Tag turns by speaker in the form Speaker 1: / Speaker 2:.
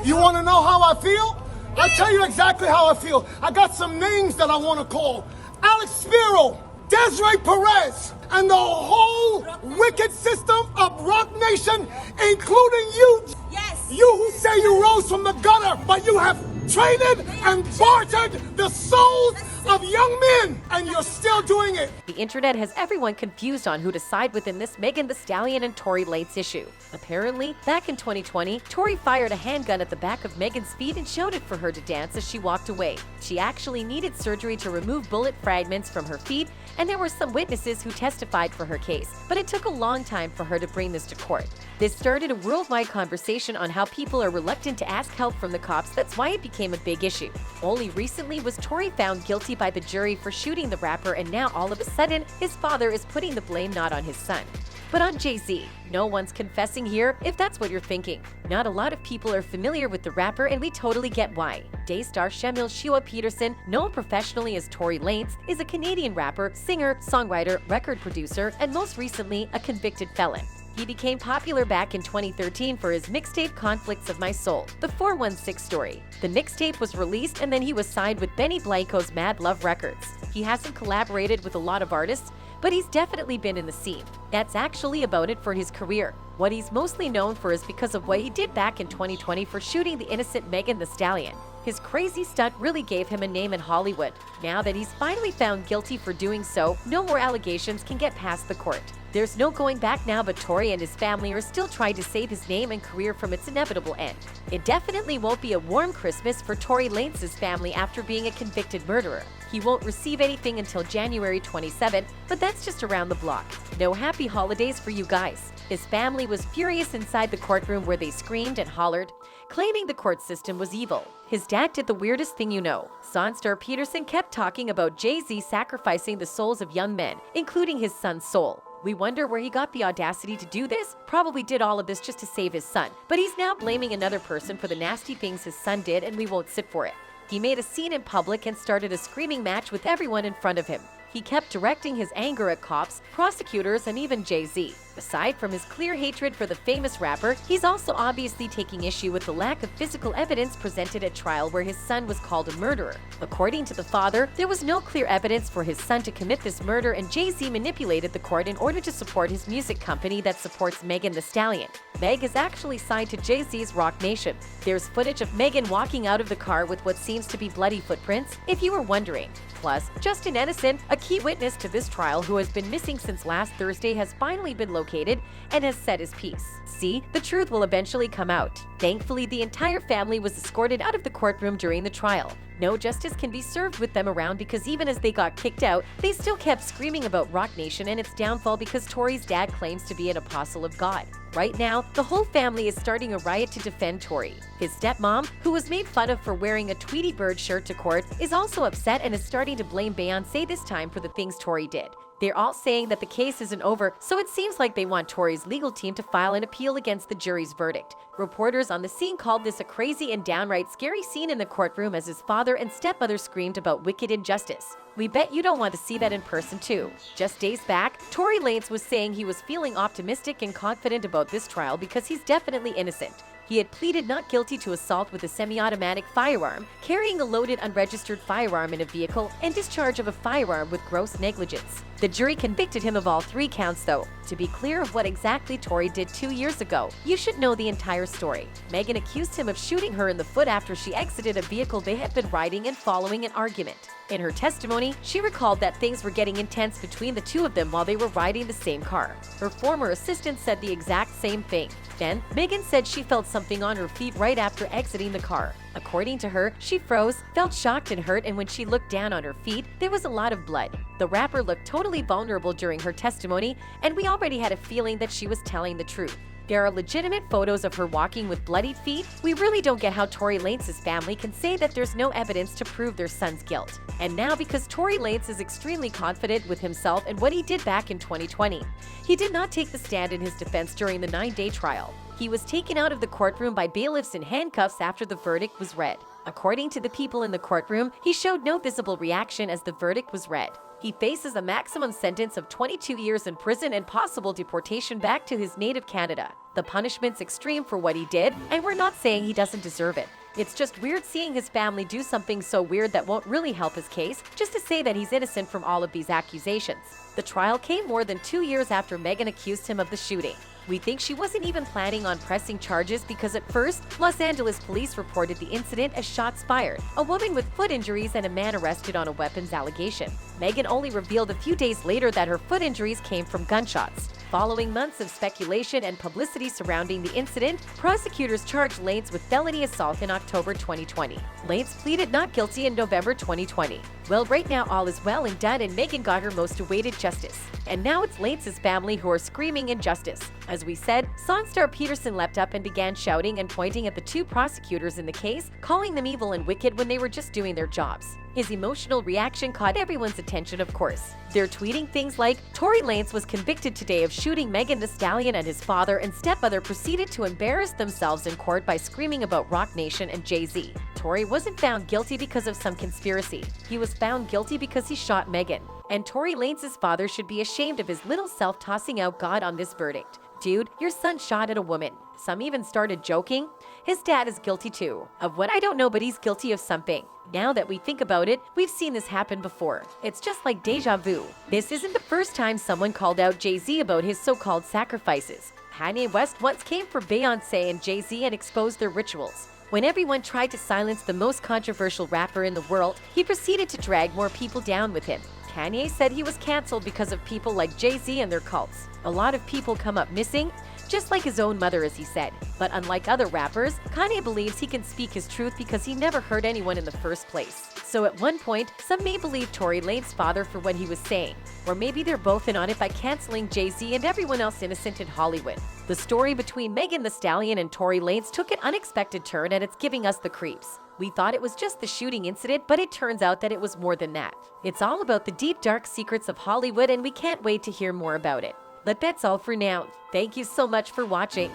Speaker 1: You want to know how I feel? I'll tell you exactly how I feel. I got some names that I want to call. Alex Spiro, Desiree Perez, and the whole wicked system of Rock Nation, including you.
Speaker 2: Yes.
Speaker 1: You who say you rose from the gutter, but you have traded and bartered the souls of young men, and you're still doing it.
Speaker 3: The internet has everyone confused on who to side with in this Megan Thee Stallion and Tory Lanez issue. Apparently, back in 2020, Tory fired a handgun at the back of Megan's feet and showed it for her to dance as she walked away. She actually needed surgery to remove bullet fragments from her feet, and there were some witnesses who testified for her case, but it took a long time for her to bring this to court. This started a worldwide conversation on how people are reluctant to ask help from the cops. That's why it became a big issue. Only recently was Tory found guilty by the jury for shooting the rapper, and now all of a sudden, his father is putting the blame not on his son, but on Jay-Z. No one's confessing here, if that's what you're thinking. Not a lot of people are familiar with the rapper, and we totally get why. Daystar Shemil Shua Peterson, known professionally as Tory Lanez, is a Canadian rapper, singer, songwriter, record producer, and most recently, a convicted felon. He became popular back in 2013 for his mixtape Conflicts of My Soul, the 416 story. The mixtape was released, and then he was signed with Benny Blanco's Mad Love Records. He hasn't collaborated with a lot of artists, but he's definitely been in the scene. That's actually about it for his career. What he's mostly known for is because of what he did back in 2020 for shooting the innocent Megan Thee Stallion. His crazy stunt really gave him a name in Hollywood. Now that he's finally found guilty for doing so, no more allegations can get past the court. There's no going back now, but Tory and his family are still trying to save his name and career from its inevitable end. It definitely won't be a warm Christmas for Tory Lanez's family after being a convicted murderer. He won't receive anything until January 27, but that's just around the block. No happy holidays for you guys. His family was furious inside the courtroom where they screamed and hollered, claiming the court system was evil. His dad did the weirdest thing you know. Sonstar Peterson kept talking about Jay-Z sacrificing the souls of young men, including his son's soul. We wonder where he got the audacity to do this. Probably did all of this just to save his son. But he's now blaming another person for the nasty things his son did, and we won't sit for it. He made a scene in public and started a screaming match with everyone in front of him. He kept directing his anger at cops, prosecutors, and even Jay-Z. Aside from his clear hatred for the famous rapper, he's also obviously taking issue with the lack of physical evidence presented at trial where his son was called a murderer. According to the father, there was no clear evidence for his son to commit this murder, and Jay-Z manipulated the court in order to support his music company that supports Megan Thee Stallion. Meg is actually signed to Jay-Z's Rock Nation. There's footage of Megan walking out of the car with what seems to be bloody footprints, if you were wondering. Plus, Justin Edison, a key witness to this trial who has been missing since last Thursday, has finally been located and has said his piece. See, the truth will eventually come out. Thankfully, the entire family was escorted out of the courtroom during the trial. No justice can be served with them around because even as they got kicked out, they still kept screaming about Rock Nation and its downfall because Tory's dad claims to be an apostle of God. Right now, the whole family is starting a riot to defend Tory. His stepmom, who was made fun of for wearing a Tweety Bird shirt to court, is also upset and is starting to blame Beyonce this time for the things Tory did. They're all saying that the case isn't over, so it seems like they want Tory's legal team to file an appeal against the jury's verdict. Reporters on the scene called this a crazy and downright scary scene in the courtroom as his father and stepmother screamed about wicked injustice. We bet you don't want to see that in person too. Just days back, Tory Lanez was saying he was feeling optimistic and confident about this trial because he's definitely innocent. He had pleaded not guilty to assault with a semi-automatic firearm, carrying a loaded unregistered firearm in a vehicle, and discharge of a firearm with gross negligence. The jury convicted him of all 3 counts though. To be clear of what exactly Tory did 2 years ago, you should know the entire story. Megan accused him of shooting her in the foot after she exited a vehicle they had been riding and following an argument. In her testimony, she recalled that things were getting intense between the two of them while they were riding the same car. Her former assistant said the exact same thing. Then, Megan said she felt something on her feet right after exiting the car. According to her, she froze, felt shocked and hurt, and when she looked down on her feet, there was a lot of blood. The rapper looked totally vulnerable during her testimony, and we already had a feeling that she was telling the truth. There are legitimate photos of her walking with bloodied feet. We really don't get how Tory Lanez's family can say that there's no evidence to prove their son's guilt. And now because Tory Lanez is extremely confident with himself and what he did back in 2020. He did not take the stand in his defense during the 9-day trial. He was taken out of the courtroom by bailiffs in handcuffs after the verdict was read. According to the people in the courtroom, he showed no visible reaction as the verdict was read. He faces a maximum sentence of 22 years in prison and possible deportation back to his native Canada. The punishment's extreme for what he did, and we're not saying he doesn't deserve it. It's just weird seeing his family do something so weird that won't really help his case, just to say that he's innocent from all of these accusations. The trial came more than 2 years after Megan accused him of the shooting. We think she wasn't even planning on pressing charges because at first, Los Angeles police reported the incident as shots fired, a woman with foot injuries and a man arrested on a weapons allegation. Megan only revealed a few days later that her foot injuries came from gunshots. Following months of speculation and publicity surrounding the incident, prosecutors charged Lanez with felony assault in October 2020. Lanez pleaded not guilty in November 2020. Well, right now all is well and done and Megan got her most awaited justice. And now it's Lanez's family who are screaming injustice. As we said, song star Peterson leapt up and began shouting and pointing at the two prosecutors in the case, calling them evil and wicked when they were just doing their jobs. His emotional reaction caught everyone's attention, of course. They're tweeting things like, Tory Lanez was convicted today of shooting Megan Thee Stallion, and his father and stepmother proceeded to embarrass themselves in court by screaming about Roc Nation and Jay-Z. Tory wasn't found guilty because of some conspiracy. He was found guilty because he shot Megan. And Tory Lanez's father should be ashamed of his little self tossing out God on this verdict. Dude, your son shot at a woman. Some even started joking. His dad is guilty too. Of what I don't know, but he's guilty of something. Now that we think about it, we've seen this happen before. It's just like deja vu. This isn't the first time someone called out Jay-Z about his so-called sacrifices. Kanye West once came for Beyonce and Jay-Z and exposed their rituals. When everyone tried to silence the most controversial rapper in the world, he proceeded to drag more people down with him. Kanye said he was canceled because of people like Jay-Z and their cults. A lot of people come up missing, just like his own mother, as he said. But unlike other rappers, Kanye believes he can speak his truth because he never hurt anyone in the first place. So at one point, some may believe Tory Lanez's father for what he was saying. Or maybe they're both in on it by canceling Jay-Z and everyone else innocent in Hollywood. The story between Megan Thee Stallion and Tory Lanez took an unexpected turn, and it's giving us the creeps. We thought it was just the shooting incident, but it turns out that it was more than that. It's all about the deep, dark secrets of Hollywood, and we can't wait to hear more about it. But that's all for now. Thank you so much for watching.